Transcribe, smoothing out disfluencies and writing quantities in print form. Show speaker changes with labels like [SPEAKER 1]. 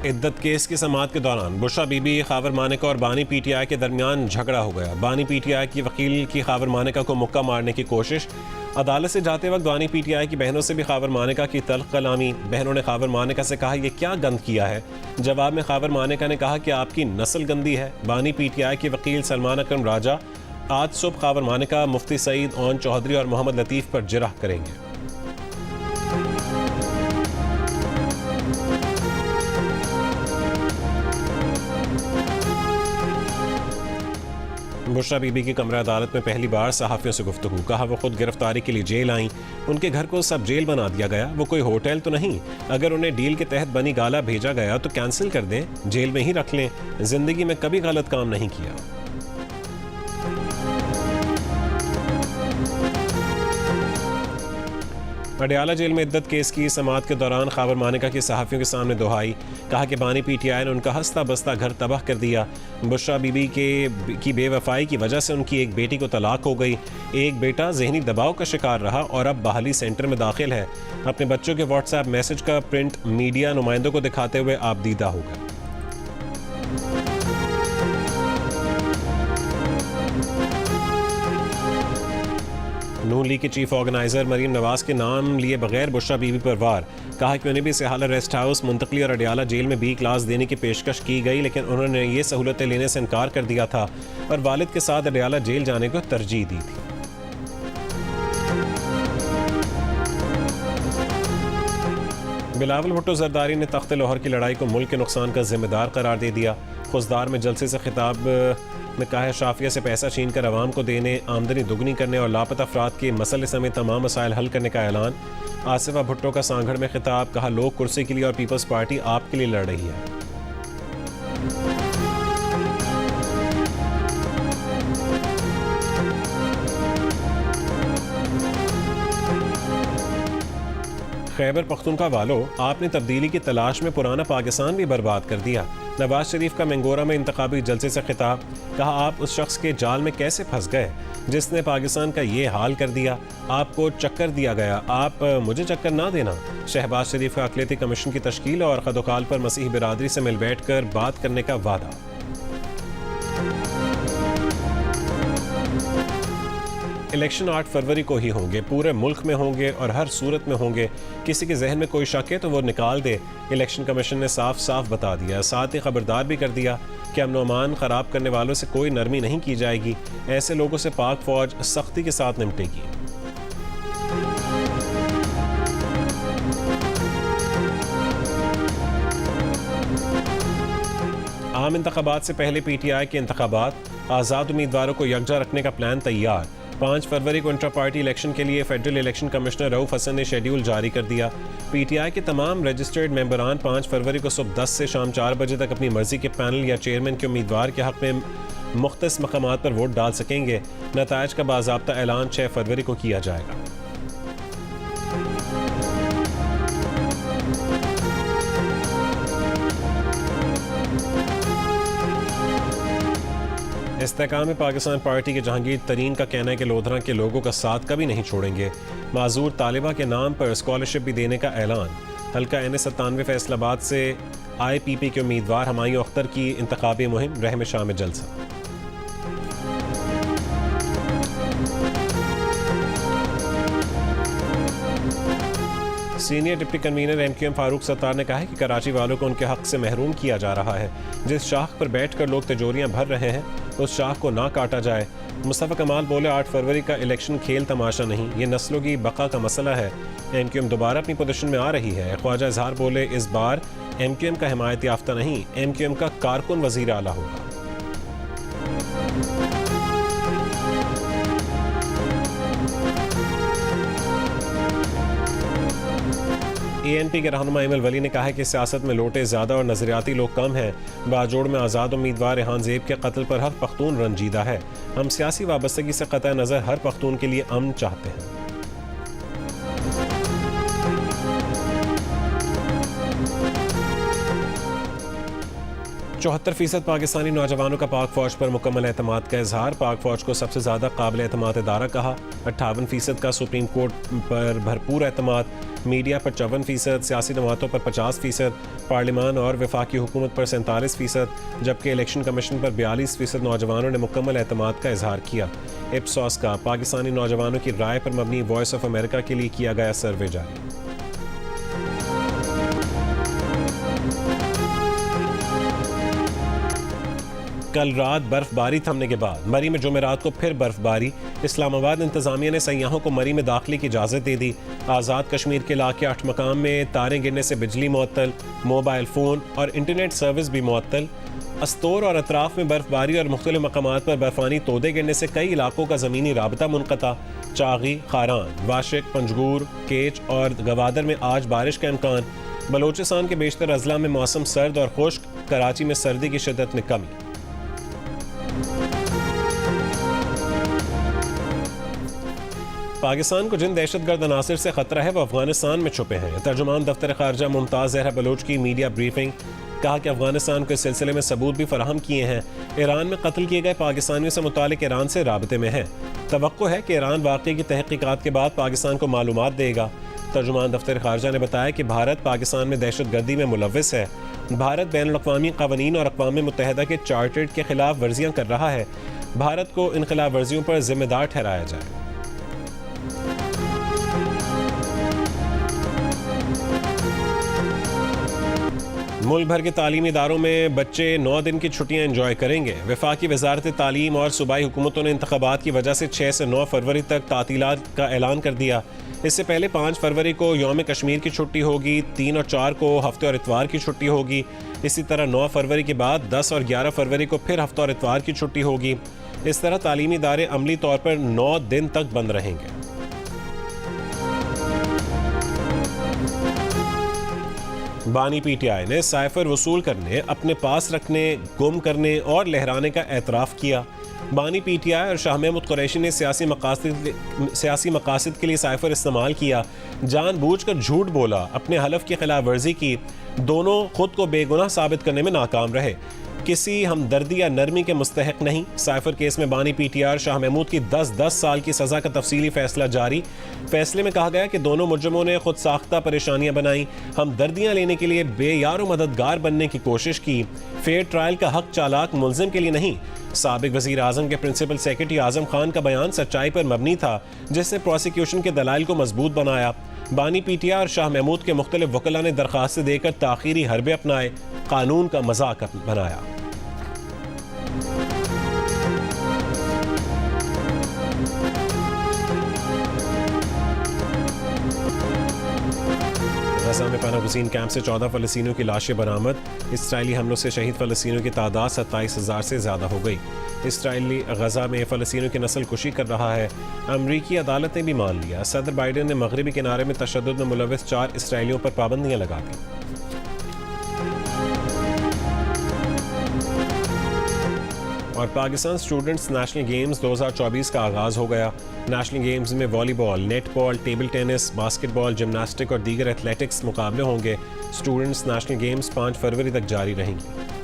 [SPEAKER 1] इद्दत case की समाअत के दौरान बुशरा बीबी, खावर मानेका और बानी पीटीआई के दरमियान झगड़ा हो गया। बानी पीटीआई की वकील की खावर मानेका को मुक्का मारने की कोशिश। अदालत से जाते वक्त बानी पीटीआई की बहनों से भी खावर मानेका की तल्ख कलामी। बहनों ने खावर मानेका से कहा, ये क्या गंद किया है। जवाब में खावर मानेका ने कहा कि आपकी नस्ल गंदी है। बानी पीटीआई के वकील सलमान अकरम राजा आज सुबह खावर मानेका, मुफ्ती सईद, ओन चौधरी और मोहम्मद लतीफ़ पर जिरह करेंगे। बुशरा बीबी की कमरा अदालत में पहली बार सहाफ़ियों से गुफ्तगू। कहा वो खुद गिरफ्तारी के लिए जेल आईं, उनके घर को सब जेल बना दिया गया। वो कोई होटल तो नहीं, अगर उन्हें डील के तहत बनी गाला भेजा गया तो कैंसिल कर दें, जेल में ही रख लें। जिंदगी में कभी गलत काम नहीं किया। अडयाला जेल में इद्दत केस की समाअत के दौरान खावर मानेका की सहाफ़ियों के सामने दुहाई। कहा कि बानी पीटीआई ने उनका हंसता बसता घर तबाह कर दिया। बुशरा बीबी की बेवफाई की वजह से उनकी एक बेटी को तलाक हो गई। एक बेटा जहनी दबाव का शिकार रहा और अब बहाली सेंटर में दाखिल है। अपने बच्चों के व्हाट्सएप मैसेज का प्रिंट मीडिया नुमाइंदों को दिखाते हुए आप दीदा होगा। नून लीग के चीफ ऑर्गेनाइजर मरीम नवाज के नाम लिए बगैर बुशरा बीबी पर वार। कहा कि उन्हें भी सिहाला रेस्ट हाउस मुंतकली और अडयाला जेल में बी क्लास देने की पेशकश की गई, लेकिन उन्होंने ये सहूलतें लेने से इनकार कर दिया था और वालिद के साथ अडयाला जेल जाने को तरजीह दी थी। बिलावल भुट्टो जरदारी ने तख्त लाहौर की लड़ाई को मुल्क के नुकसान का जिम्मेदार करार दे दिया। खुशदार में जलसे से खिताब में कहा है, शाफिया से पैसा छीन कर आवाम को देने, आमदनी दुगनी करने और लापता अफराद के मसले समेत तमाम मसाइल हल करने का ऐलान। आसिफा भुट्टो का सांगड़ में खिताब। कहा, लोग कुर्सी के लिए और पीपल्स पार्टी आपके लिए लड़ रही है। खैबर पख्तूनख्वा वालों, आपने तब्दीली की तलाश में पुराना पाकिस्तान भी बर्बाद कर दिया। नवाज शरीफ का मंगोरा में इंतखाबी जलसे से खिताब। कहा, आप उस शख्स के जाल में कैसे फंस गए जिसने पाकिस्तान का ये हाल कर दिया। आपको चक्कर दिया गया, आप मुझे चक्कर ना देना। शहबाज शरीफ का अक़लियती कमीशन की तश्कील और खदोखाल पर मसीह बिरादरी से मिल बैठ कर बात करने का वादा। इलेक्शन 8 फरवरी को ही होंगे, पूरे मुल्क में होंगे और हर सूरत में होंगे। किसी के जहन में कोई शक है तो वो निकाल दे। इलेक्शन कमीशन ने साफ साफ बता दिया। साथ ही खबरदार भी कर दिया कि अमन अमान ख़राब करने वालों से कोई नरमी नहीं की जाएगी। ऐसे लोगों से पाक फौज सख्ती के साथ निपटेगी। आम इंतखाबात से पहले पीटीआई के इंतखाबात, आज़ाद उम्मीदवारों को यकजा रखने का प्लान तैयार। 5 फरवरी को इंटर पार्टी इलेक्शन के लिए federal election commissioner Rauf Hasan ने शेड्यूल जारी कर दिया। पीटीआई के तमाम रजिस्टर्ड मेंबरान 5 फरवरी को सुबह 10 से शाम 4 बजे तक अपनी मर्जी के पैनल या चेयरमैन के उम्मीदवार के हक में मुख्तलिफ मकामात पर वोट डाल सकेंगे। नताइज का बाज़ाब्ता ऐलान 6 फरवरी को किया जाएगा। इस्तेहकाम पाकिस्तान पार्टी के जहांगीर तरीन का कहना है कि लोधरा के लोगों का साथ कभी नहीं छोड़ेंगे। माजूर तालिबा के नाम पर स्कॉलरशिप भी देने का ऐलान। हल्का N97 फैसलाबाद से IPP के उम्मीदवार हमायूं अख्तर की इंतखाबी मुहिम, रहम शाह में जलसा। Senior deputy convener MQM Farooq Sattar ने कहा है कि कराची वालों को उनके हक से महरूम किया जा रहा है। जिस शाख पर बैठकर लोग तिजोरियां भर रहे हैं उस शाख को ना काटा जाए। मुस्तफ़ा कमाल बोले, 8 फरवरी का इलेक्शन खेल तमाशा नहीं, ये नस्लों की बका का मसला है। MQM दोबारा अपनी पोजीशन में आ रही है। ख्वाजा इजहार बोले, इस बार MQM का हिमायत याफ्ता नहीं, MQM का कारकुन वज़ीर आला होगा। ANP के रहनुमा इमल वली ने कहा है कि सियासत में लोटे ज़्यादा और नज़रियाती लोग कम हैं। बाजोड़ में आज़ाद उम्मीदवार रेहान ज़ेब के कत्ल पर हर पख्तून रंजीदा है। हम सियासी वाबस्तगी से क़तई नज़र हर पख्तून के लिए अमन चाहते हैं। 74% पाकिस्तानी नौजवानों का पाक फौज पर मुकम्मल एतमाद का इजहार। पाक फौज को सबसे ज़्यादा काबिल एतमाद इदारा कहा। 58% का सुप्रीम कोर्ट पर भरपूर एतमाद। मीडिया पर 54%, सियासी जमातों पर 50%, पार्लिमान और वफाकी हुकूमत पर 47%, जबकि इलेक्शन कमीशन पर 42% नौजवानों ने मुकम्मल एतमाद का इजहार किया। इप्सॉस का पाकिस्तानी नौजवानों की राय पर मबनी वॉइस ऑफ अमेरिका के लिए किया गया सर्वे जारी। कल रात बर्फबारी थमने के बाद मरी में जुमेरात को फिर बर्फबारी। इस्लामाबाद इंतजामिया ने सयाहों को मरी में दाखिले की इजाज़त दे दी। आज़ाद कश्मीर के इलाके 8 मकाम में तारें गिरने से बिजली मुअत्तल, मोबाइल फ़ोन और इंटरनेट सर्विस भी मुअत्तल। अस्तोर और अतराफ में बर्फबारी और मुख्तलिफ मकामात पर बर्फानी तोदे गिरने से कई इलाकों का ज़मीनी राबता मुनक़ता। चागी, खारान, वाशिक, पंजगूर, केच और गवादर में आज बारिश का इम्कान। बलोचिस्तान के बेशतर अजला में मौसम सर्द और खुश्क। कराची में सर्दी की शिद्दत में कमी। पाकिस्तान को जिन दहशतगर्द अनासर से खतरा है वो अफगानिस्तान में छुपे हैं। तर्जुमान दफ्तर खारजा मुमताज़ ज़हरा बलोच की मीडिया ब्रीफिंग। कहा कि अफगानिस्तान को इस सिलसिले में सबूत भी फराहम किए हैं। ईरान में कत्ल किए गए पाकिस्तानियों से मुतालिक ईरान से राबते में है। तवक्को है कि ईरान वाक़े की तहक़ीक़ात के बाद पाकिस्तान को मालूमात देगा। तर्जुमान दफ्तर खारजा ने बताया कि भारत पाकिस्तान में दहशतगर्दी में मुलव्विस है। भारत बैनुल-अक़वामी क़वानीन और अक़वाम मुत्तहिदा के चार्टर्ड के खिलाफ वर्जियाँ कर रहा है। भारत को इन खिलाफ वर्जियों पर जिम्मेदार ठहराया जाए। मुल्क भर के तालीमी इदारों में बच्चे 9 दिन की छुट्टियां एंजॉय करेंगे। वफाकी वजारत तालीम और सूबाई हुकूमतों ने इंतखाबात की वजह से 6 से 9 फरवरी तक तातीलात का ऐलान कर दिया। इससे पहले 5 फरवरी को यौम कश्मीर की छुट्टी होगी। 3 और 4 को हफ्ते और इतवार की छुट्टी होगी। इसी तरह 9 फरवरी के बाद 10 और 11 फरवरी को फिर हफ्ते और इतवार की छुट्टी होगी। इस तरह तालीमी इदारे अमली तौर पर 9 दिन तक बंद रहेंगे। बानी पीटीआई ने साइफर वसूल करने, अपने पास रखने, गुम करने और लहराने का एतराफ़ किया। बानी पीटीआई और शाह महमूद कुरैशी ने सियासी मकासद के लिए साइफर इस्तेमाल किया, जानबूझकर झूठ बोला, अपने हलफ की खिलाफ वर्जी की। दोनों खुद को बेगुनाह साबित करने में नाकाम रहे। किसी हमदर्दी या नरमी के मुस्तहक नहीं। साइफर केस में बानी पीटीआर शाह महमूद की 10 साल की सज़ा का तफसीली फैसला जारी। फैसले में कहा गया कि दोनों मुजरिमों ने खुद साख्ता परेशानियां बनाई, हमदर्दियां लेने के लिए बेयार व मददगार बनने की कोशिश की। फेयर ट्रायल का हक चालाक मुलजिम के लिए नहीं। साबिक वज़ीर आज़म के प्रिंसिपल सेक्रेटरी आज़म खान का बयान सच्चाई पर मबनी था, जिसने प्रोसिक्यूशन के दलाइल को मजबूत बनाया। बानी पीटीआर और शाह महमूद के मुख्तलिफ वकला ने दरख्वास्त देकर ताख़ीरी हरबे अपनाए, कानून का मजाक बनाया। गजा में पनाह गुज़ीन कैंप से 14 फ़लस्तीनियों की लाशें बरामद। इसराइली हमलों से शहीद फ़लस्तीनियों की तादाद 27,000 से ज़्यादा हो गई। इसराइली गजा में फ़लस्तीनियों की नस्ल कुशी कर रहा है। अमरीकी अदालत ने भी मान लिया। सदर बाइडेन ने मगरबी किनारे में तशद्दुद में मुलव्विस 4 इसराइलियों पर पाबंदियाँ लगा दी। और पाकिस्तान स्टूडेंट्स नेशनल गेम्स 2024 का आगाज़ हो गया। नेशनल गेम्स में volleyball, netball, table tennis, basketball, gymnastic और दीगर एथलेटिक्स मुकाबले होंगे। स्टूडेंट्स नेशनल गेम्स 5 फरवरी तक जारी रहेंगी।